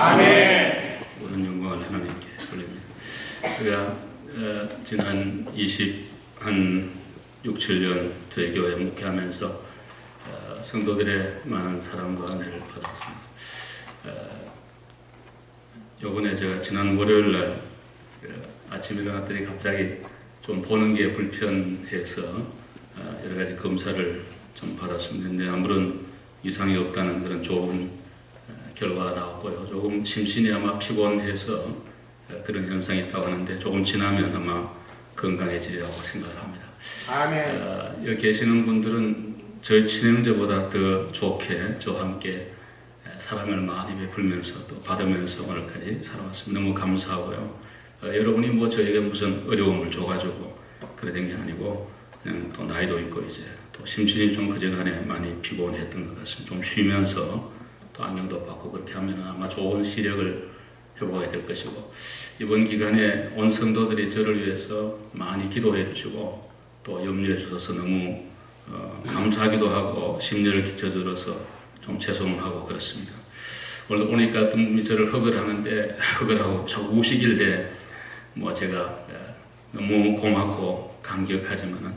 아멘. 모든 영광을 하나님께 돌립니다. 제가 지난 6, 7년 저희 교회 목회하면서 성도들의 많은 사랑과 은혜를 받았습니다. 요번에 제가 지난 월요일날 아침에 일어났더니 갑자기 좀 보는 게 불편해서 여러 가지 검사를 좀 받았습니다. 아무런 이상이 없다는 그런 좋은 결과가 나왔고요. 조금 심신이 아마 피곤해서 그런 현상이 있다고 하는데 조금 지나면 아마 건강해지리라고 생각을 합니다. 아멘. 여기 계시는 분들은 저희 친형제보다 더 좋게 저와 함께 사랑을 많이 베풀면서 또 받으면서 오늘까지 살아왔습니다. 너무 감사하고요. 여러분이 뭐 저에게 무슨 어려움을 줘가지고 그랬던 게 아니고 그냥 또 나이도 있고 이제 또 심신이 좀 그전에 많이 피곤했던 것 같습니다. 좀 쉬면서 또 안경도 받고 그렇게 하면 아마 좋은 시력을 회복하게 될 것이고, 이번 기간에 온 성도들이 저를 위해서 많이 기도해 주시고 또 염려해 주셔서 너무 감사하기도 하고 심려를 끼쳐드려서 좀 죄송하고 그렇습니다. 오늘 보니까 어떤 분이 저를 허글하는데 허글하고 자꾸 우시길래 뭐 제가 너무 고맙고 감격하지만은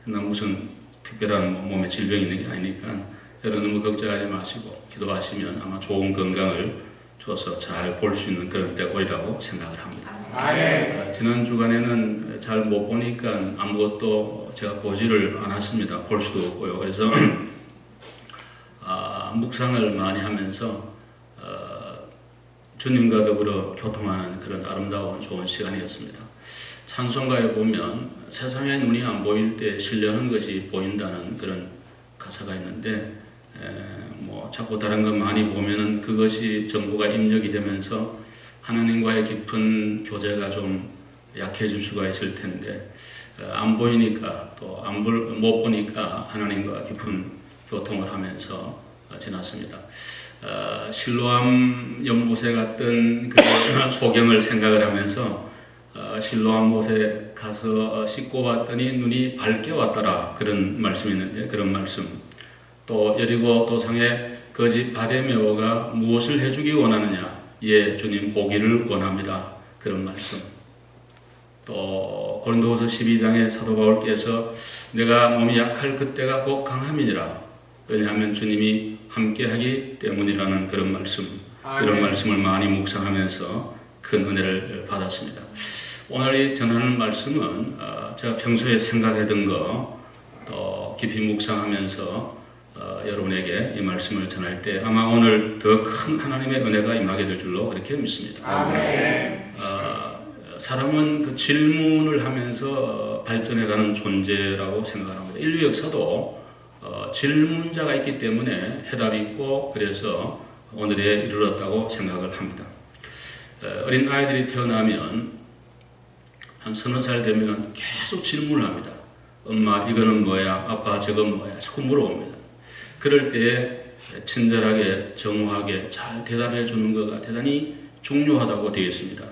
무슨 특별한 몸에 질병이 있는 게 아니니까 여러분 너무 걱정하지 마시고 기도하시면 아마 좋은 건강을 줘서 잘 볼 수 있는 그런 때가 오리라고 생각을 합니다. 지난 주간에는 잘 못 보니까 아무것도 제가 보지를 않았습니다. 볼 수도 없고요. 그래서 묵상을 많이 하면서 주님과 더불어 교통하는 그런 아름다운 좋은 시간이었습니다. 찬송가에 보면 세상의 눈이 안 보일 때 신령한 것이 보인다는 그런 가사가 있는데 뭐 자꾸 다른 것 많이 보면은 그것이 전부가 입력이 되면서 하나님과의 깊은 교제가 좀 약해질 수가 있을 텐데 안 보이니까 또 못 보니까 하나님과 깊은 교통을 하면서 지났습니다. 실로암 연못에 갔던 그 소경을 생각을 하면서 실로암 못에 가서 씻고 왔더니 눈이 밝게 왔더라 그런 말씀이 있는데, 그런 말씀 또 여리고 도상에 거짓 바데메오가 무엇을 해주기 원하느냐, 예 주님 보기를 원합니다 그런 말씀, 또 고린도후서 12장에 사도 바울께서 내가 몸이 약할 그때가 곧 강함이니라, 왜냐하면 주님이 함께하기 때문이라는 그런 말씀, 이런 말씀을 많이 묵상하면서 큰 은혜를 받았습니다. 오늘 전하는 말씀은 제가 평소에 생각했던 거 또 깊이 묵상하면서 여러분에게 이 말씀을 전할 때 아마 오늘 더 큰 하나님의 은혜가 임하게 될 줄로 그렇게 믿습니다. 사람은 그 질문을 하면서 발전해가는 존재라고 생각합니다. 인류 역사도 질문자가 있기 때문에 해답이 있고 그래서 오늘에 이르렀다고 생각을 합니다. 어린 아이들이 태어나면 한 서너 살 되면 계속 질문을 합니다. 엄마 이거는 뭐야? 아빠 저건 뭐야? 자꾸 물어봅니다. 그럴 때 친절하게 정확하게 잘 대답해 주는 것가 대단히 중요하다고 되어 있습니다.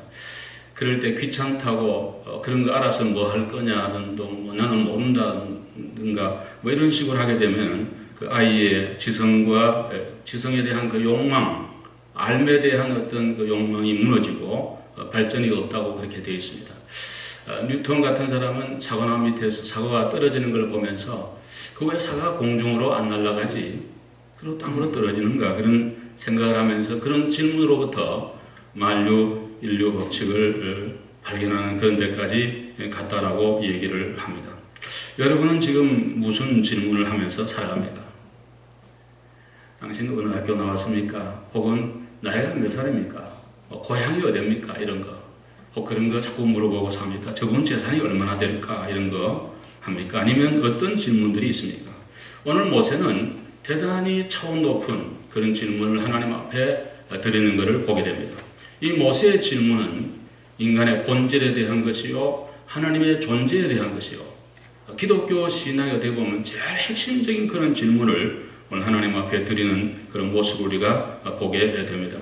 그럴 때 귀찮다고 그런 거 알아서 뭐 할 거냐는 뭐 나는 모른다든가 뭐 이런 식으로 하게 되면 그 아이의 지성에 대한 그 욕망, 알에 대한 어떤 그 욕망이 무너지고 발전이 없다고 그렇게 되어 있습니다. 뉴턴 같은 사람은 사과나무 밑에서 사과가 떨어지는 걸 보면서 그 왜 사과가 공중으로 안 날아가지? 그리고 땅으로 떨어지는가? 그런 생각을 하면서 그런 질문으로부터 만류, 인류 법칙을 발견하는 그런 데까지 갔다라고 얘기를 합니다. 여러분은 지금 무슨 질문을 하면서 살아갑니까? 당신 어느 학교 나왔습니까? 혹은 나이가 몇 살입니까? 고향이 어디입니까? 이런 거. 혹 그런 거 자꾸 물어보고 삽니까? 저분 재산이 얼마나 될까? 이런 거 합니까? 아니면 어떤 질문들이 있습니까? 오늘 모세는 대단히 차원 높은 그런 질문을 하나님 앞에 드리는 것을 보게 됩니다. 이 모세의 질문은 인간의 본질에 대한 것이요, 하나님의 존재에 대한 것이요, 기독교 신앙에 어떻게 보면 제일 핵심적인 그런 질문을 오늘 하나님 앞에 드리는 그런 모습을 우리가 보게 됩니다.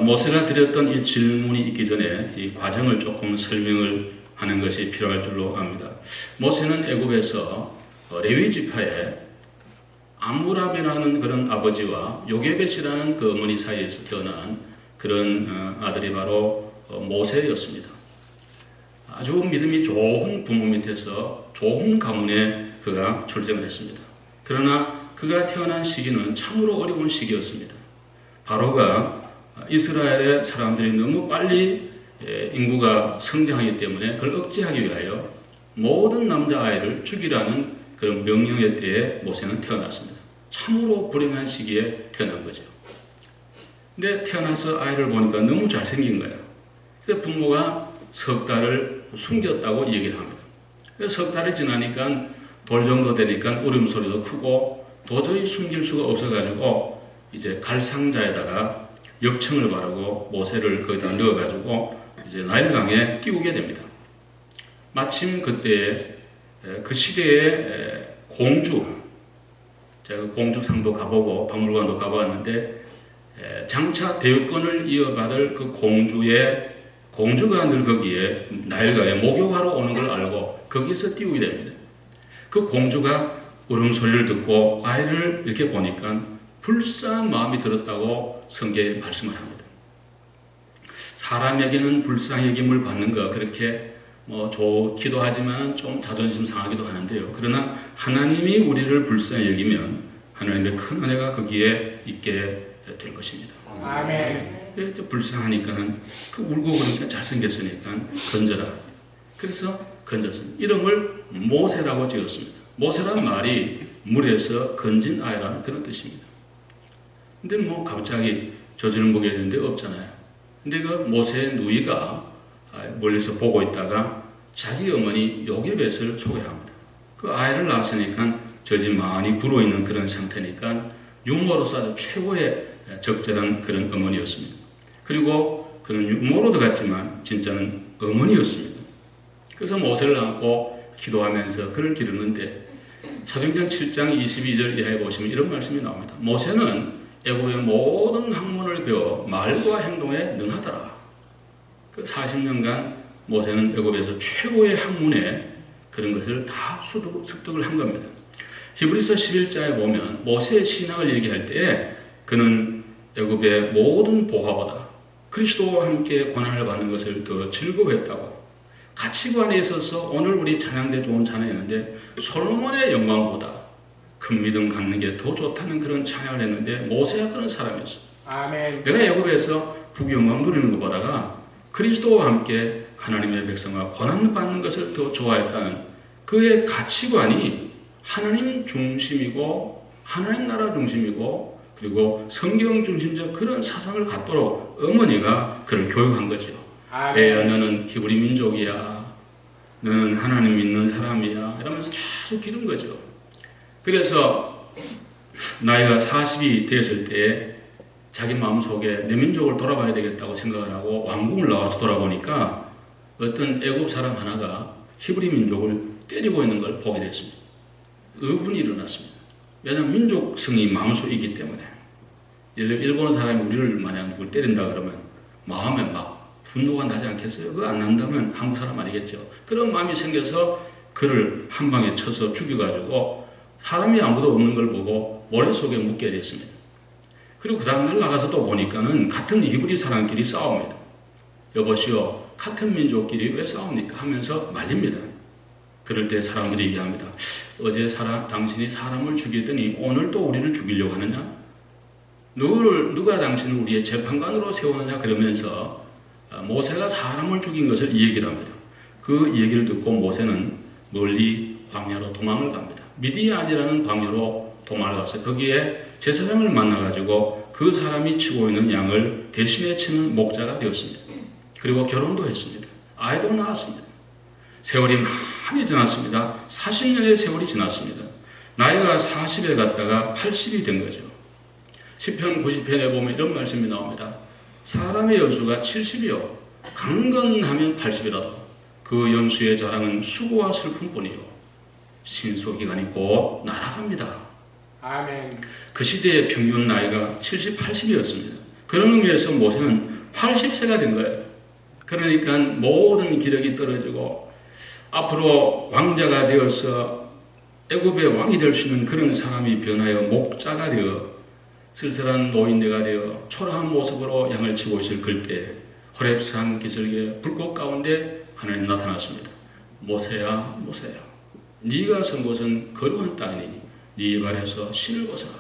모세가 드렸던 이 질문이 있기 전에 이 과정을 조금 설명을 하는 것이 필요할 줄로 압니다. 모세는 애굽에서 레위 지파의 아므람이라는 그런 아버지와 요게벳이라는 그 어머니 사이에서 태어난 그런 아들이 바로 모세였습니다. 아주 믿음이 좋은 부모 밑에서 좋은 가문에 그가 출생을 했습니다. 그러나 그가 태어난 시기는 참으로 어려운 시기였습니다. 바로가 이스라엘의 사람들이 너무 빨리 인구가 성장하기 때문에 그걸 억제하기 위하여 모든 남자아이를 죽이라는 그런 명령의 때에 모세는 태어났습니다. 참으로 불행한 시기에 태어난 거죠. 근데 태어나서 아이를 보니까 너무 잘생긴 거야. 그래서 부모가 석 달을 숨겼다고 얘기를 합니다. 그래서 석 달이 지나니까 돌 정도 되니까 울음소리도 크고 도저히 숨길 수가 없어가지고 이제 갈상자에다가 역청을 바르고 모세를 거기다 넣어가지고 이제 나일강에 띄우게 됩니다. 마침 그때 그 시대의 공주, 제가 공주상도 가보고 박물관도 가보았는데 장차 대유권을 이어받을 그 공주가 늘 거기에 나일강에 목욕하러 오는 걸 알고 거기에서 띄우게 됩니다. 그 공주가 울음소리를 듣고 아이를 이렇게 보니까 불쌍한 마음이 들었다고 성경에 말씀을 합니다. 사람에게는 불쌍히 여김을 받는 거 그렇게 좋기도 하지만 좀 자존심 상하기도 하는데요. 그러나 하나님이 우리를 불쌍히 여기면 하나님의 큰 은혜가 거기에 있게 될 것입니다. 아멘. 불쌍하니까는 그 울고 그러니까 잘생겼으니까 건져라. 그래서 건졌습니다. 이름을 모세라고 지었습니다. 모세란 말이 물에서 건진 아이라는 그런 뜻입니다. 근데 갑자기 저주를 먹여야 되는데 없잖아요. 근데 그 모세의 누이가 멀리서 보고 있다가 자기 어머니 요게벳을 소개합니다. 그 아이를 낳았으니까 젖이 많이 불어있는 그런 상태니까 유모로서 아주 최고의 적절한 그런 어머니였습니다. 그리고 그는 유모로도 같지만 진짜는 어머니였습니다. 그래서 모세를 안고 기도하면서 그를 기르는데 사도행전 7장 22절 이하에 보시면 이런 말씀이 나옵니다. 모세는 애굽의 모든 학문을 배워 말과 행동에 능하더라. 그 40년간 모세는 애굽에서 최고의 학문에 그런 것을 다 습득을 한 겁니다. 히브리서 11장에 보면 모세의 신앙을 얘기할 때에 그는 애굽의 모든 보화보다 그리스도와 함께 고난을 받는 것을 더 즐거워했다고. 가치관에 있어서 오늘 우리 찬양대 좋은 찬양했는데 솔로몬의 영광보다 큰 믿음 갖는 게 더 좋다는 그런 찬양을 했는데 모세가 그런 사람이었어요. 아멘. 내가 애굽에서 국영광 누리는 것보다가 그리스도와 함께 하나님의 백성과 고난 받는 것을 더 좋아했다는 그의 가치관이 하나님 중심이고 하나님 나라 중심이고 그리고 성경 중심적 그런 사상을 갖도록 어머니가 그를 교육한 거죠. 애야 너는 히브리 민족이야. 너는 하나님 믿는 사람이야. 이러면서 계속 기른 거죠. 그래서 나이가 40이 되었을 때 자기 마음속에 내 민족을 돌아봐야 되겠다고 생각을 하고 왕궁을 나와서 돌아보니까 어떤 애굽 사람 하나가 히브리 민족을 때리고 있는 걸 보게 됐습니다. 의분이 일어났습니다. 왜냐하면 민족성이 마음속에 있기 때문에. 예를 들면 일본 사람이 우리를 만약 누굴 때린다 그러면 마음에 막 분노가 나지 않겠어요? 그거 안 난다면 한국 사람 아니겠죠. 그런 마음이 생겨서 그를 한 방에 쳐서 죽여가지고 사람이 아무도 없는 걸 보고 모래 속에 묻게 됐습니다. 그리고 그 다음 날 나가서 또 보니까는 같은 히브리 사람끼리 싸웁니다. 여보시오, 같은 민족끼리 왜 싸웁니까? 하면서 말립니다. 그럴 때 사람들이 얘기합니다. 어제 당신이 사람을 죽이더니 오늘 또 우리를 죽이려고 하느냐? 누가 당신을 우리의 재판관으로 세우느냐? 그러면서 모세가 사람을 죽인 것을 얘기를 합니다. 그 얘기를 듣고 모세는 멀리 광야로 도망을 갑니다. 미디안이라는 광야로 도망을 가서 거기에 제사장을 만나가지고 그 사람이 치고 있는 양을 대신에 치는 목자가 되었습니다. 그리고 결혼도 했습니다. 아이도 낳았습니다. 세월이 많이 지났습니다. 40년의 세월이 지났습니다. 나이가 40에 갔다가 80이 된 거죠. 시편 90편에 보면 이런 말씀이 나옵니다. 사람의 연수가 70이요 강건하면 80이라도 그 연수의 자랑은 수고와 슬픔뿐이요 신소기간이 곧 날아갑니다. 아멘. 그 시대의 평균 나이가 70, 80이었습니다. 그런 의미에서 모세는 80세가 된 거예요. 그러니까 모든 기력이 떨어지고 앞으로 왕자가 되어서 애굽의 왕이 될 수 있는 그런 사람이 변하여 목자가 되어 쓸쓸한 노인네가 되어 초라한 모습으로 양을 치고 있을 그때 호렙산 기슭의 불꽃 가운데 하나님 나타났습니다. 모세야 모세야, 네가 선 곳은 거룩한 땅이니 네 발에서 신을 벗어라.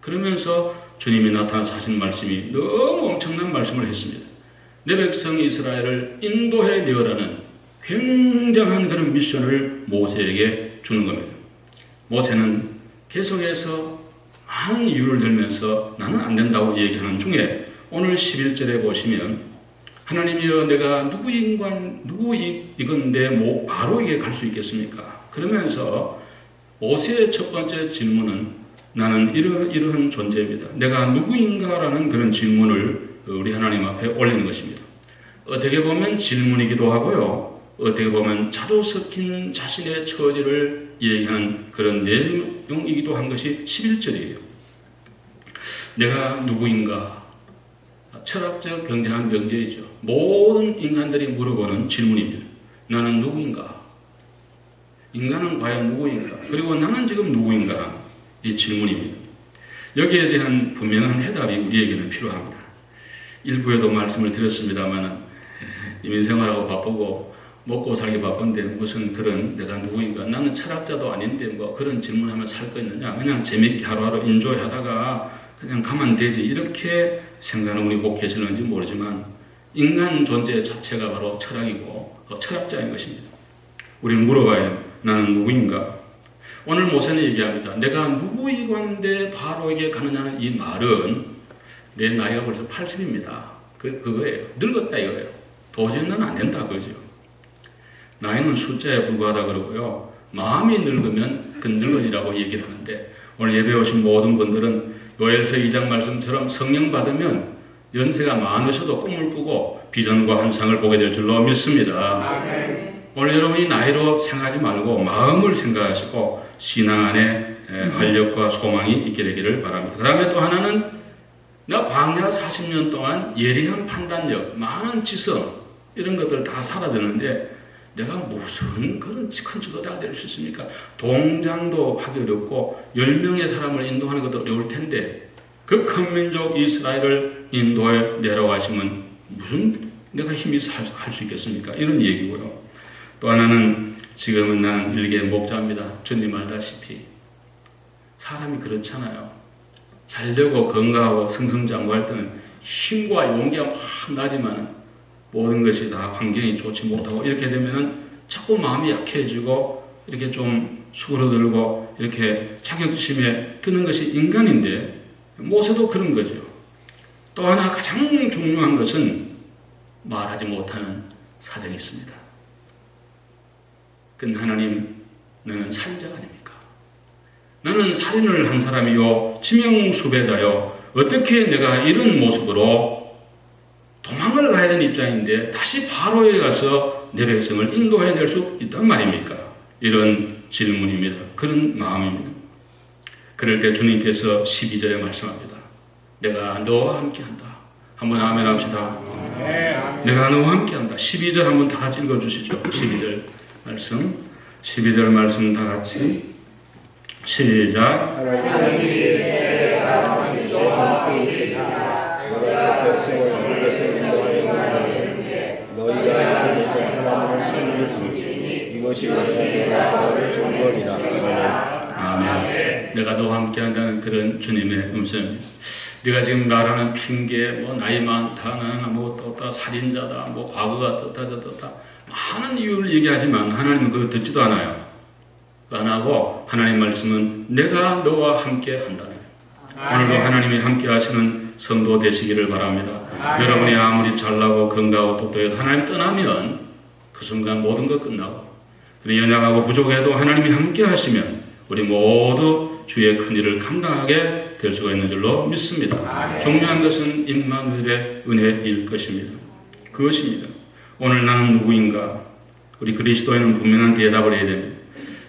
그러면서 주님이 나타나서 하신 말씀이 너무 엄청난 말씀을 했습니다. 내 백성 이스라엘을 인도해 내어라는 굉장한 그런 미션을 모세에게 주는 겁니다. 모세는 계속해서 많은 이유를 들면서 나는 안 된다고 얘기하는 중에 오늘 11절에 보시면 하나님이여 내가 누구이건데 뭐 바로에게 갈 수 있겠습니까? 그러면서 모세의 첫 번째 질문은 나는 이러한 존재입니다. 내가 누구인가라는 그런 질문을 우리 하나님 앞에 올리는 것입니다. 어떻게 보면 질문이기도 하고요. 어떻게 보면 자주 섞인 자신의 처지를 얘기하는 그런 내용이기도 한 것이 11절이에요. 내가 누구인가? 철학적 굉장한 명제이죠. 모든 인간들이 물어보는 질문입니다. 나는 누구인가? 인간은 과연 누구인가? 그리고 나는 지금 누구인가? 이 질문입니다. 여기에 대한 분명한 해답이 우리에게는 필요합니다. 일부에도 말씀을 드렸습니다만 이민생활하고 바쁘고 먹고 살기 바쁜데 무슨 그런 내가 누구인가? 나는 철학자도 아닌데 뭐 그런 질문하면 살 거 있느냐? 그냥 재밌게 하루하루 인조하다가 그냥 가면 되지 이렇게 생각하는 분이 꼭 계시는지 모르지만 인간 존재 자체가 바로 철학이고 철학자인 것입니다. 우리는 물어봐야 해요. 나는 누구인가? 오늘 모세는 얘기합니다. 내가 누구이건데 바로에게 가느냐는 이 말은 내 나이가 벌써 80입니다. 그거예요. 늙었다 이거예요. 도저히 난 안 된다 그거죠. 나이는 숫자에 불과하다 그러고요. 마음이 늙으면 그 늙은이라고 얘기를 하는데 오늘 예배 오신 모든 분들은 요엘서 2장 말씀처럼 성령 받으면 연세가 많으셔도 꿈을 꾸고 비전과 환상을 보게 될 줄로 믿습니다. 아멘. 오늘 여러분이 나이로 생각하지 말고 마음을 생각하시고 신앙 안에 활력과 소망이 있게 되기를 바랍니다. 그 다음에 또 하나는 나 광야 40년 동안 예리한 판단력, 많은 지성 이런 것들 다 사라졌는데 내가 무슨 그런 큰 지도자가 될 수 있습니까? 동장도 하기 어렵고 10명의 사람을 인도하는 것도 어려울 텐데 그 큰 민족 이스라엘을 인도에 내려가시면 무슨 내가 힘이 할 수 있겠습니까? 이런 얘기고요. 또 하나는 지금은 나는 일개 목자입니다. 주님 알다시피 사람이 그렇잖아요. 잘되고 건강하고 승승장구할 때는 힘과 용기가 막 나지만 모든 것이 다 환경이 좋지 못하고 이렇게 되면은 자꾸 마음이 약해지고 이렇게 좀 수그러들고 이렇게 자격지심에 드는 것이 인간인데 모세도 그런 거죠. 또 하나 가장 중요한 것은 말하지 못하는 사정이 있습니다. 근데 하나님, 너는 살인자가 아닙니까? 나는 살인을 한 사람이요 치명수배자요 어떻게 내가 이런 모습으로 도망을 가야 되는 입장인데 다시 바로에 가서 내 백성을 인도해낼 수 있단 말입니까? 이런 질문입니다. 그런 마음입니다. 그럴 때 주님께서 12절에 말씀합니다. 내가 너와 함께한다. 한번 아멘 합시다. 네, 아멘. 내가 너와 함께한다. 12절 한번 다 같이 읽어주시죠. 12절 말씀. 12절 말씀 다 같이 시작. 너희가 이성에서 하나님을 섬기니 이것이 너희의 증거리라. 아멘. 내가 너와 함께한다는 그런 주님의 음성입니다. 네가 지금 말하는 핑계, 뭐 나이 많다, 나는 아무것도 없다, 살인자다, 뭐 과거가 어떻다 저렇다 많은 이유를 얘기하지만 하나님은 그걸 듣지도 않아요. 안 하고 하나님 말씀은 내가 너와 함께한다는 거예요. 오늘도 하나님이 함께하시는 성도 되시기를 바랍니다. 여러분이 아무리 잘나고 건강하고 똑똑해도 하나님 떠나면 그 순간 모든 것 끝나고 연약하고 부족해도 하나님이 함께하시면 우리 모두 주의 큰 일을 감당하게 될 수가 있는 줄로 믿습니다. 중요한 것은 임마누엘의 은혜일 것입니다. 그것입니다. 오늘 나는 누구인가? 우리 그리스도인은 분명한 대답을 해야 됩니다.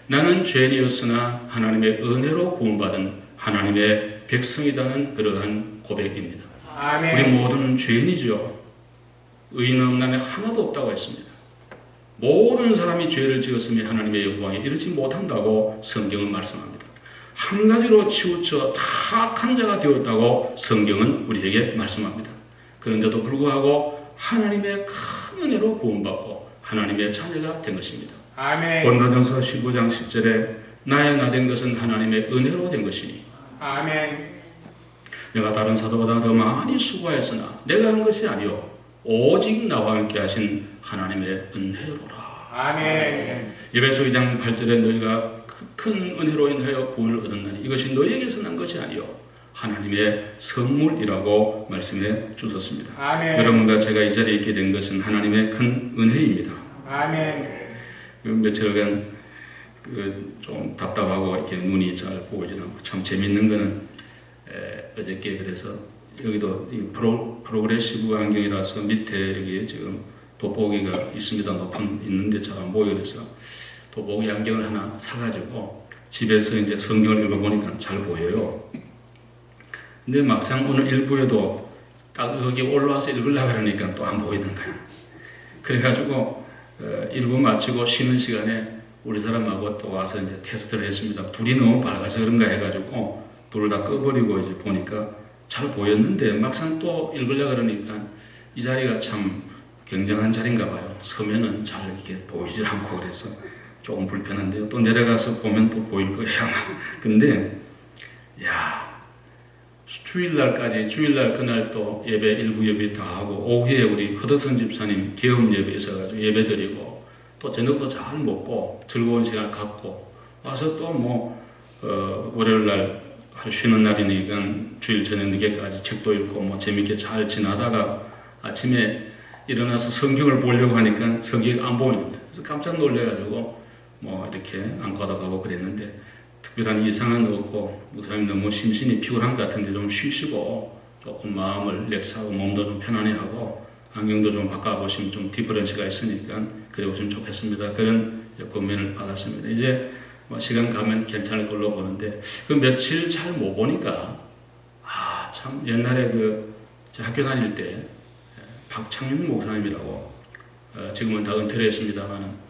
나는 죄인이었으나 하나님의 은혜로 구원받은 하나님의 백성이라는 그러한 고백입니다. 아멘. 우리 모두는 죄인이죠. 의인 없는 자 하나도 없다고 했습니다. 모든 사람이 죄를 지었으며 하나님의 영광에 이르지 못한다고 성경은 말씀합니다. 한 가지로 치우쳐 타락한 자가 되었다고 성경은 우리에게 말씀합니다. 그런데도 불구하고 하나님의 큰 은혜로 구원받고 하나님의 자녀가 된 것입니다. 아멘. 고린도전서 15장 10절에 나의 나 된 것은 하나님의 은혜로 된 것이니 아멘. 내가 다른 사도보다 더 많이 수고하였으나 내가 한 것이 아니요 오직 나와 함께 하신 하나님의 은혜로라. 아멘. 에베소 2장 8절에 너희가 큰 은혜로 인하여 구원을 얻었나니 이것이 너희에게서 난 것이 아니요 하나님의 선물이라고 말씀해 주셨습니다. 아멘. 여러분과 제가 이 자리에 있게 된 것은 하나님의 큰 은혜입니다. 아멘. 며칠간 좀 답답하고 이렇게 눈이 잘 보이지 않고 참 재밌는 거는 어저께 그래서 여기도 프로그레시브 안경이라서 밑에 여기 지금 돋보기가 있습니다. 높은 있는데 잘 안 보여. 그래서 돋보기 안경을 하나 사가지고 집에서 이제 성경을 읽어보니까 잘 보여요. 근데 막상 오늘 일부에도 딱 여기 올라와서 읽으려고 그러니까 또 안 보이는 거야. 그래가지고 일부 마치고 쉬는 시간에 우리 사람하고 또 와서 이제 테스트를 했습니다. 불이 너무 밝아서 그런가 해가지고 불을 다 꺼버리고 이제 보니까 잘 보였는데 막상 또 읽으려고 그러니까 이 자리가 참 굉장한 자리인가 봐요. 서면은 잘 이렇게 보이질 않고 그래서 조금 불편한데요. 또 내려가서 보면 또 보일 거예요. 근데 야 주일날 그날 또 예배 일부 예배 다 하고 오후에 우리 허덕선 집사님 개업 예배 있어가지고 예배 드리고 또 저녁도 잘 먹고 즐거운 시간을 갖고 와서 또 월요일날 쉬는 날이니까 주일 저녁 늦게까지 책도 읽고 재밌게 잘 지나다가 아침에 일어나서 성경을 보려고 하니까 성경이 안 보이는 거예요. 그래서 깜짝 놀래가지고 이렇게 안과도 가고 그랬는데 특별한 이상은 없고 목사님 너무 심신이 피곤한 것 같은데 좀 쉬시고 조금 마음을 릴렉스하고 몸도 좀 편안해하고 안경도 좀 바꿔보시면 좀 디퍼런스가 있으니까 그래 보시면 좋겠습니다. 그런 이제 권면을 받았습니다. 이제 시간 가면 괜찮을 걸로 보는데 그 며칠 잘 못 보니까 참 옛날에 학교 다닐 때 박창윤 목사님이라고 지금은 다 은퇴를 했습니다만은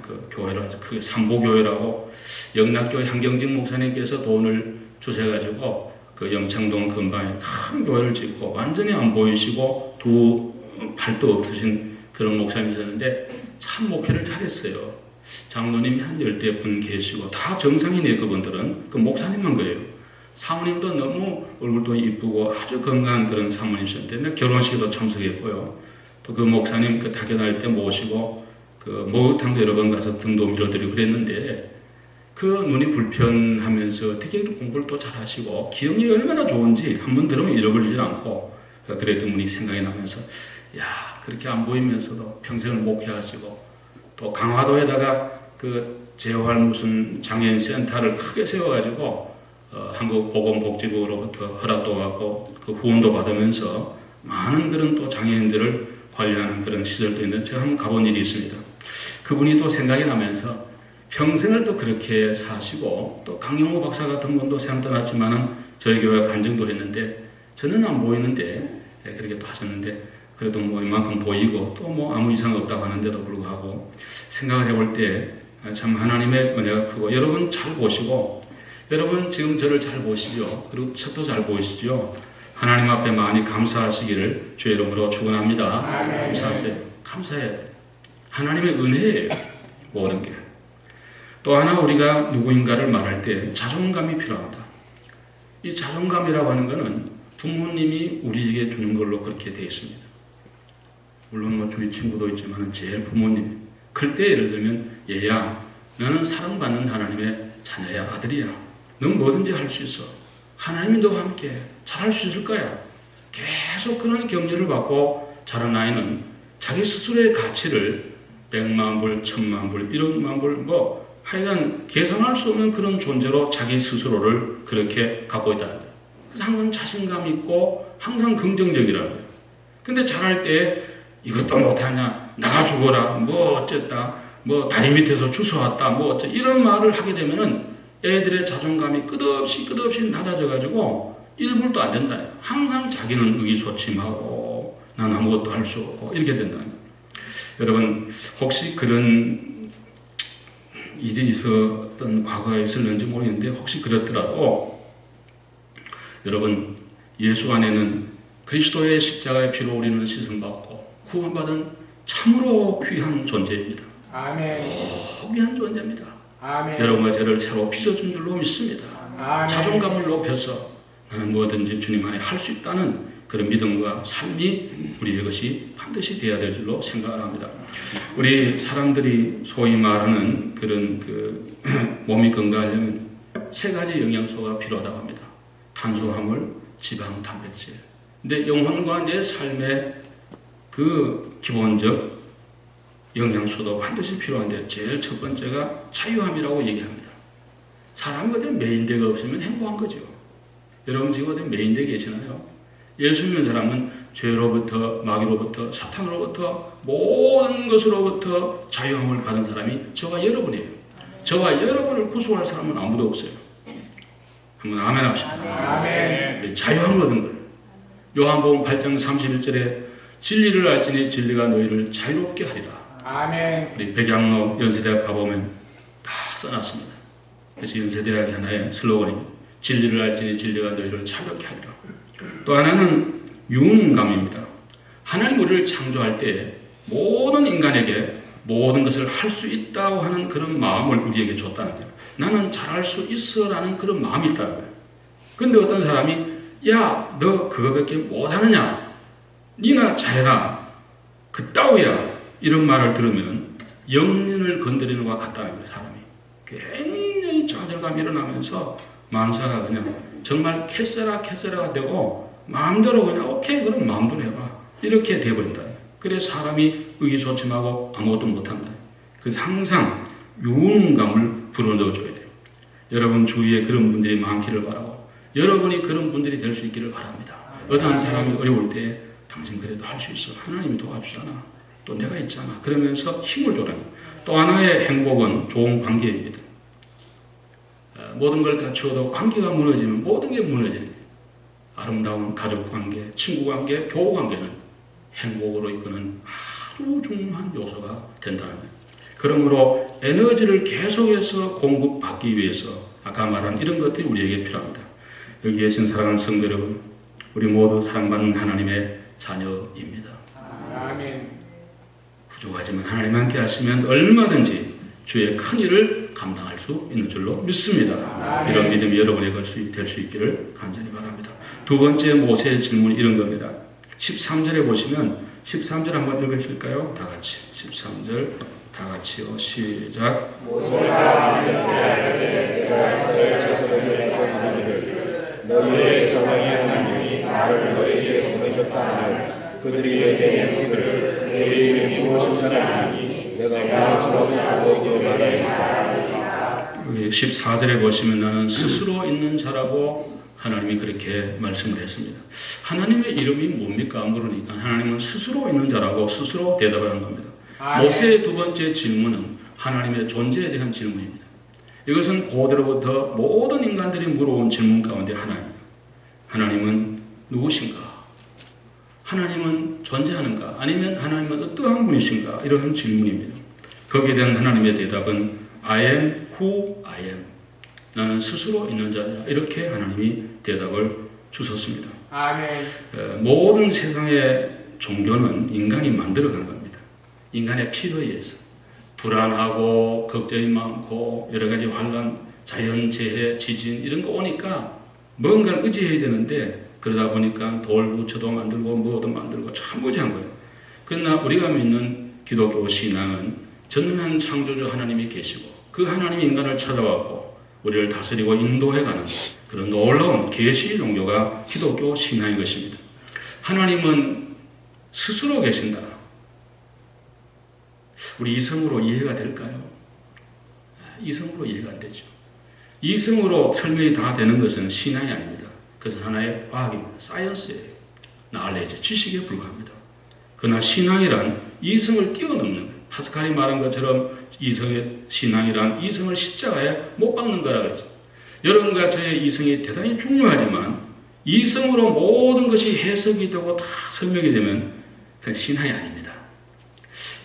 그 교회를 아주 크게 삼보교회라고 영락교회 한경직 목사님께서 돈을 주셔가지고 그 영창동 근방에 큰 교회를 짓고 완전히 안 보이시고 두 팔도 없으신 그런 목사님이셨는데 참 목회를 잘했어요. 장로님이 한 10분 계시고 다 정상이네요. 그분들은 그 목사님만 그래요. 사모님도 너무 얼굴도 이쁘고 아주 건강한 그런 사모님이셨는데 내가 결혼식에도 참석했고요. 또 그 목사님 그 학교 다닐 때 모시고 그 목욕탕도 여러 번 가서 등도 밀어드리고 그랬는데 그 눈이 불편하면서 어떻게 공부를 또 잘하시고 기억력이 얼마나 좋은지 한 번 들으면 잃어버리지 않고 그랬던 분이 생각이 나면서 그렇게 안 보이면서도 평생을 목회하시고 또 강화도에다가 그 재활 무슨 장애인 센터를 크게 세워가지고 한국보건복지부로부터 허락도 받고 그 후원도 받으면서 많은 그런 또 장애인들을 관리하는 그런 시설도 있는데 제가 한번 가본 일이 있습니다. 그분이 또 생각이 나면서 평생을 또 그렇게 사시고 또 강용호 박사 같은 분도 세상 떠났지만은 저희 교회 간증도 했는데 저는 안 보이는데 그렇게 또 하셨는데 그래도 이만큼 보이고 또 아무 이상 없다고 하는데도 불구하고 생각을 해볼 때 참 하나님의 은혜가 크고 여러분 잘 보시고 여러분 지금 저를 잘 보시죠. 그리고 책도 잘 보이시죠. 하나님 앞에 많이 감사하시기를 주의 이름으로 축원합니다. 감사하세요. 감사해야 돼요. 하나님의 은혜예요. 모든 게. 또 하나 우리가 누구인가를 말할 때 자존감이 필요합니다. 이 자존감이라고 하는 것은 부모님이 우리에게 주는 걸로 그렇게 되어 있습니다. 물론 주위 친구도 있지만 제일 부모님. 클 때 예를 들면 얘야 너는 사랑받는 하나님의 자녀야 아들이야. 넌 뭐든지 할 수 있어. 하나님이 너와 함께 잘할 수 있을 거야. 계속 그런 격려를 받고 자란 아이는 자기 스스로의 가치를 100만 불, 1000만 불, 1억만 불 하여간 계산할 수 없는 그런 존재로 자기 스스로를 그렇게 갖고 있다는 거예요. 그래서 항상 자신감 있고 항상 긍정적이라는 거예요. 근데 자랄 때 이것도 못하냐, 나가 죽어라, 어쨌다, 다리 밑에서 주워왔다, 이런 말을 하게 되면은 애들의 자존감이 끝없이 낮아져가지고 1불도 안 된다. 항상 자기는 의기소침하고 난 아무것도 할 수 없고 이렇게 된다는 거예요. 여러분 혹시 그런 일이 있었던 과거가 있었는지 모르겠는데 혹시 그렇더라도 여러분 예수 안에는 그리스도의 십자가의 피로 우리는 씻음받고 구원받은 참으로 귀한 존재입니다. 아멘. 귀한 존재입니다. 아멘. 여러분의 죄를 새로 빚어준 줄로 믿습니다. 아멘. 자존감을 높여서 나는 뭐든지 주님 안에 할 수 있다는 그런 믿음과 삶이 우리의 것이 반드시 되어야 될 줄로 생각을 합니다. 우리 사람들이 소위 말하는 그런 몸이 건강하려면 3가지 영양소가 필요하다고 합니다. 탄수화물, 지방, 단백질. 근데 영혼과 내 삶의 그 기본적 영양소도 반드시 필요한데 제일 첫 번째가 자유함이라고 얘기합니다. 사람 어디 메인대가 없으면 행복한 거죠. 여러분 지금 어디 메인대 계시나요? 예수 믿는 사람은 죄로부터 마귀로부터 사탄으로부터 모든 것으로부터 자유함을 받은 사람이 저와 여러분이에요. 저와 여러분을 구속할 사람은 아무도 없어요. 한번 아멘 합시다. 아멘. 자유함을 얻은 거예요. 요한복음 8장 31절에 진리를 알지니 진리가 너희를 자유롭게 하리라. 아멘. 우리 백양로 연세대학 가보면 다 써놨습니다. 그래서 연세대학이 하나의 슬로건입니다. 진리를 알지니 진리가 너희를 자유롭게 하리라. 또 하나는 유능감입니다. 하나님 우리를 창조할 때 모든 인간에게 모든 것을 할 수 있다고 하는 그런 마음을 우리에게 줬다는 거예요. 나는 잘할 수 있어 라는 그런 마음이 있다는 거예요. 근데 어떤 사람이 야, 너 그거밖에 못하느냐? 니나 잘해라. 그따위야. 이런 말을 들으면 영린을 건드리는 것과 같다는 거예요. 사람이 굉장히 좌절감이 일어나면서 만사가 그냥 정말 캐세라가 되고 마음대로 그냥 오케이 그럼 마음대로 해봐 이렇게 돼버린다. 그래 사람이 의기소침하고 아무것도 못한다. 그래서 항상 유능감을 불어넣어줘야 돼요. 여러분 주위에 그런 분들이 많기를 바라고 여러분이 그런 분들이 될 수 있기를 바랍니다. 어떤 사람이 어려울 때 당신 그래도 할 수 있어. 하나님이 도와주잖아. 또 내가 있잖아. 그러면서 힘을 줘라는 거예요. 또 하나의 행복은 좋은 관계입니다. 모든 걸 갖추어도 관계가 무너지면 모든 게 무너지는 거예요. 아름다운 가족관계, 친구관계, 교우관계는 행복으로 이끄는 아주 중요한 요소가 된다는 거예요. 그러므로 에너지를 계속해서 공급받기 위해서 아까 말한 이런 것들이 우리에게 필요합니다. 여기 계신 사랑하는 성도 여러분, 우리 모두 사랑받는 하나님의 자녀입니다. 아멘. 부족하지만 하나님 함께 하시면 얼마든지 주의 큰 일을 감당할 수 있는 줄로 믿습니다. 아멘. 이런 믿음이 여러분의 것이 될 수 있기를 간절히 바랍니다. 두 번째 모세의 질문이 이런 겁니다. 13절에 보시면 13절 한번 읽으실까요? 다 같이 13절 다 같이요. 시작. 너희의 조상의 하나님이 나를 너희에게 보내셨다 하면 그들이 내게 묻기를 내 이름이 무엇인가 하니 내가 무엇이라고 너희에게 말하리까. 여기 14절에 보시면 나는 스스로 있는 자라고 하나님이 그렇게 말씀을 했습니다. 하나님의 이름이 뭡니까? 물으니까 하나님은 스스로 있는 자라고 스스로 대답을 한 겁니다. 모세의 두 번째 질문은 하나님의 존재에 대한 질문입니다. 이것은 고대로부터 모든 인간들이 물어온 질문 가운데 하나입니다. 하나님은 누구신가? 하나님은 존재하는가? 아니면 하나님은 어떠한 분이신가? 이런 질문입니다. 거기에 대한 하나님의 대답은 I am who I am. 나는 스스로 있는 자다. 이렇게 하나님이 대답을 주셨습니다. 아멘. 모든 세상의 종교는 인간이 만들어간 겁니다. 인간의 필요에 의해서. 불안하고 걱정이 많고 여러 가지 환란, 자연재해, 지진 이런 거 오니까 뭔가를 의지해야 되는데 그러다 보니까 돌부처도 만들고 뭐도 만들고 참 무지한 거예요. 그러나 우리가 믿는 기독교 신앙은 전능한 창조주 하나님이 계시고 그 하나님이 인간을 찾아왔고 우리를 다스리고 인도해가는 그런 놀라운 계시 종교가 기독교 신앙인 것입니다. 하나님은 스스로 계신다. 우리 이성으로 이해가 될까요? 이성으로 이해가 안 되죠. 이성으로 설명이 다 되는 것은 신앙이 아닙니다. 그것은 하나의 과학입니다. 사이언스예요. knowledge, 지식에 불과합니다. 그러나 신앙이란 이성을 뛰어넘는 거예요. 파스칼이 말한 것처럼 이성의 신앙이란 이성을 십자가에 못 박는 거라 그랬어요. 여러분과 저의 이성이 대단히 중요하지만 이성으로 모든 것이 해석이 되고 다 설명이 되면 그건 신앙이 아닙니다.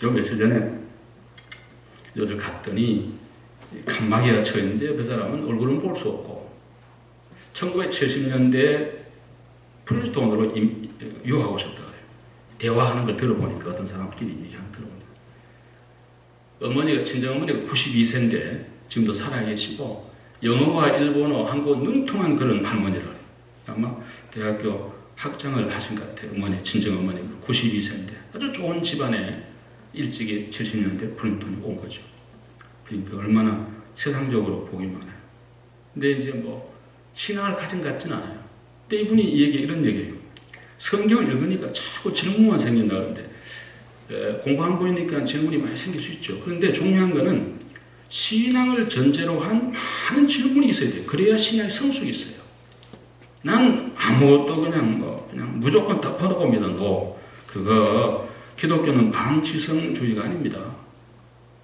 요 며칠 전에 여들 갔더니 칸막이가 쳐있는데 그 사람은 얼굴은 볼 수 없고 1970년대 플루톤으로 유학하고 싶다 그래요. 대화하는 걸 들어보니까 어떤 사람끼리 얘기하는 들어보니까 어머니가 친정어머니가 92세인데 지금도 살아계시고 영어와 일본어, 한국어 능통한 그런 할머니라 그래요. 아마 대학교 학장을 하신 것 같아요. 어머니, 친정어머니가 92세인데 아주 좋은 집안에 일찍이 70년대 플루톤이 온 거죠. 그러니까 얼마나 세상적으로 복이 많아요. 근데 이제 뭐 신앙을 가진 것 같지는 않아요. 근데 이분이 이런 얘기예요. 성경을 읽으니까 자꾸 질문만 생긴다 그러는데 공부하는 분이니까 질문이 많이 생길 수 있죠. 그런데 중요한 거는 신앙을 전제로 한 많은 질문이 있어야 돼요. 그래야 신앙의 성숙이 있어요. 난 아무것도 그냥 무조건 덮어놓고 믿어. 그거 기독교는 반지성주의가 아닙니다.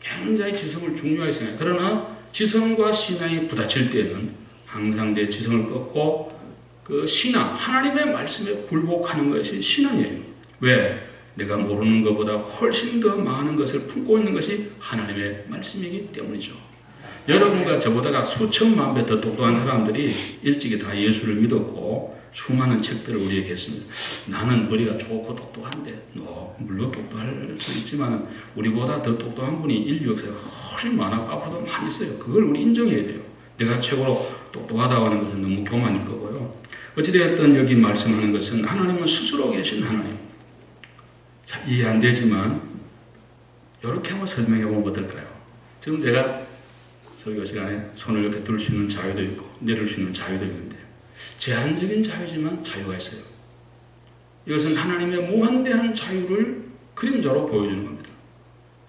굉장히 지성을 중요하게 생각해요. 그러나 지성과 신앙이 부딪힐 때는 항상 내 지성을 꺾고 그 신앙, 하나님의 말씀에 굴복하는 것이 신앙이에요. 왜? 내가 모르는 것보다 훨씬 더 많은 것을 품고 있는 것이 하나님의 말씀이기 때문이죠. 여러분과 저보다가 수천만 배 더 똑똑한 사람들이 일찍이 다 예수를 믿었고 수많은 책들을 우리에게 했습니다. 나는 머리가 좋고 똑똑한데 물론 똑똑할 수 있지만 우리보다 더 똑똑한 분이 인류 역사에 훨씬 많았고 앞으로도 많이 있어요. 그걸 우리 인정해야 돼요. 내가 최고로 똑똑하다고 하는 것은 너무 교만일 거고요. 어찌되었든 여기 말씀하는 것은 하나님은 스스로 계신 하나님. 잘 이해 안 되지만 이렇게 한번 설명해 보면 어떨까요? 지금 제가 설교 시간에 손을 이렇게 들 수 있는 자유도 있고 내릴 수 있는 자유도 있는데 제한적인 자유지만 자유가 있어요. 이것은 하나님의 무한대한 자유를 그림자로 보여주는 겁니다.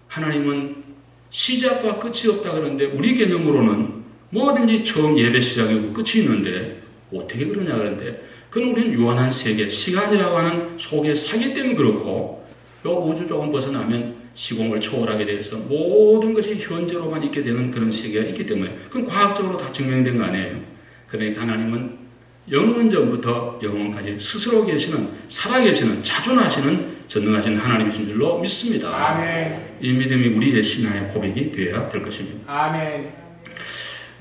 하나님은 시작과 끝이 없다 그러는데 우리 개념으로는 뭐든지 처음 예배 시작이고 끝이 있는데 어떻게 그러냐 그러는데 그건 우리는 유한한 세계, 시간이라고 하는 속에 살기 때문에 그렇고 요 우주 조금 벗어나면 시공을 초월하게 돼서 모든 것이 현재로만 있게 되는 그런 세계가 있기 때문에 그건 과학적으로 다 증명된 거 아니에요. 그러니까 하나님은 영원전부터 영원까지 스스로 계시는 살아계시는 자존하시는 전능하신 하나님이신 줄로 믿습니다. 아멘. 이 믿음이 우리의 신앙의 고백이 되어야 될 것입니다. 아멘.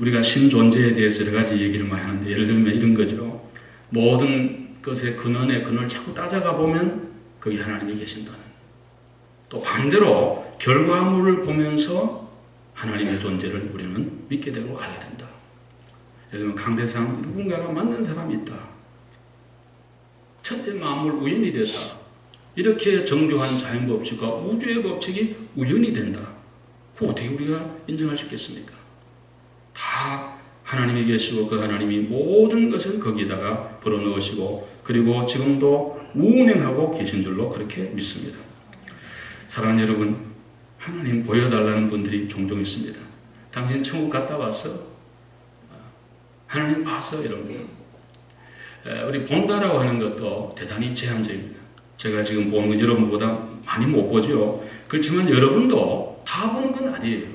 우리가 신존재에 대해서 여러 가지 얘기를 많이 하는데 예를 들면 이런 거죠. 모든 것의 근원의 근원을 자꾸 따져가 보면 거기 하나님이 계신다는. 또 반대로 결과물을 보면서 하나님의 존재를 우리는 믿게 되고 알게 된다. 예를 들면 강대상 누군가가 맞는 사람이 있다. 천재 만물 우연이 됐다. 이렇게 정교한 자연 법칙과 우주의 법칙이 우연이 된다. 그거 어떻게 우리가 인정할 수 있겠습니까? 다 하나님이 계시고 그 하나님이 모든 것을 거기다가 불어넣으시고 그리고 지금도 운행하고 계신 줄로 그렇게 믿습니다. 사랑하는 여러분, 하나님 보여달라는 분들이 종종 있습니다. 당신 천국 갔다 왔어? 하나님 봤어? 이럽니다. 우리 본다라고 하는 것도 대단히 제한적입니다. 제가 지금 보는 건 여러분보다 많이 못 보죠. 그렇지만 여러분도 다 보는 건 아니에요.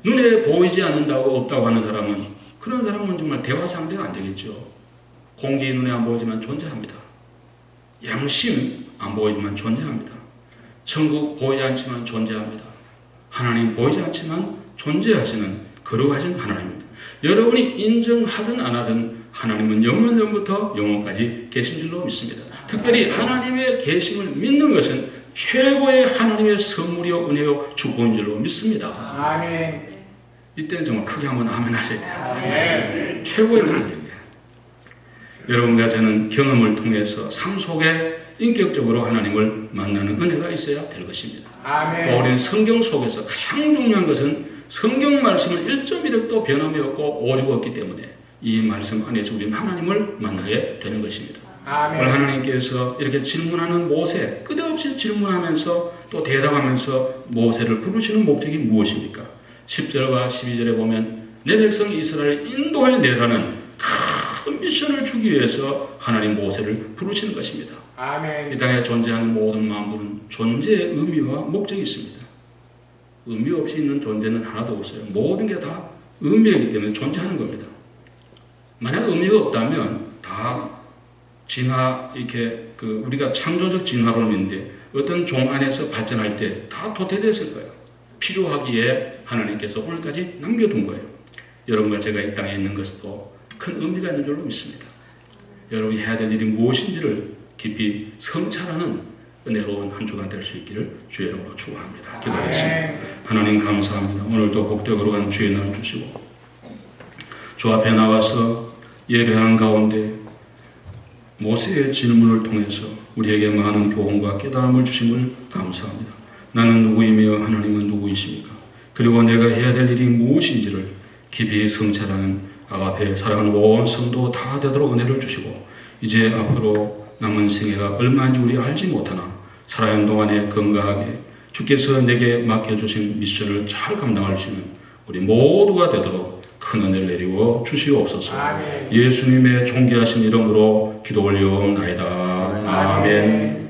눈에 보이지 않는다고 없다고 하는 사람은 그런 사람은 정말 대화 상대가 안 되겠죠. 공기 눈에 안 보이지만 존재합니다. 양심 안 보이지만 존재합니다. 천국 보이지 않지만 존재합니다. 하나님 보이지 않지만 존재하시는 거룩하신 하나님입니다. 여러분이 인정하든 안 하든 하나님은 영원전부터 영원까지 계신 줄로 믿습니다. 특별히 하나님의 계심을 믿는 것은 최고의 하나님의 선물이요 은혜요 축복인 줄로 믿습니다. 아멘. 이때는 정말 크게 한번 아멘 하셔야 돼요. 아멘. 최고의 은혜입니다. 여러분과 저는 경험을 통해서 삶 속에 인격적으로 하나님을 만나는 은혜가 있어야 될 것입니다. 아멘. 또 우리는 성경 속에서 가장 중요한 것은 성경 말씀은 1.1획도 변함이 없고 오류가 없기 때문에 이 말씀 안에서 우리는 하나님을 만나게 되는 것입니다. 아멘. 오늘 하나님께서 이렇게 질문하는 모세, 끝없이 질문하면서 또 대답하면서 모세를 부르시는 목적이 무엇입니까? 10절과 12절에 보면 내 백성 이스라엘 인도해 내라는 큰 미션을 주기 위해서 하나님 모세를 부르시는 것입니다. 아멘. 이 땅에 존재하는 모든 만물은 존재의 의미와 목적이 있습니다. 의미 없이 있는 존재는 하나도 없어요. 모든 게 다 의미이기 때문에 존재하는 겁니다. 만약 의미가 없다면 다 이렇게 우리가 창조적 진화론인데 어떤 종 안에서 발전할 때 다 도태됐을 거예요. 필요하기에 하나님께서 오늘까지 남겨둔 거예요. 여러분과 제가 이 땅에 있는 것도 큰 의미가 있는 줄로 믿습니다. 여러분이 해야 될 일이 무엇인지를 깊이 성찰하는 은혜로운 한 주간 될 수 있기를 주의 이름으로 축원합니다. 기도하겠습니다. 하나님 감사합니다. 오늘도 복되어 거룩한 주의 날을 주시고 주 앞에 나와서 예배하는 가운데 모세의 질문을 통해서 우리에게 많은 교훈과 깨달음을 주심을 감사합니다. 나는 누구이며 하나님은 누구이십니까? 그리고 내가 해야 될 일이 무엇인지를 깊이 성찰하는 아가페 사랑하는 온 성도 다 되도록 은혜를 주시고 이제 앞으로 남은 생애가 얼마인지 우리 알지 못하나 살아있는 동안에 건강하게 주께서 내게 맡겨주신 미션을 잘 감당할 수 있는 우리 모두가 되도록 큰 은혜를 내리고 주시옵소서. 아멘. 예수님의 존귀하신 이름으로 기도 올리옵나이다. 아멘.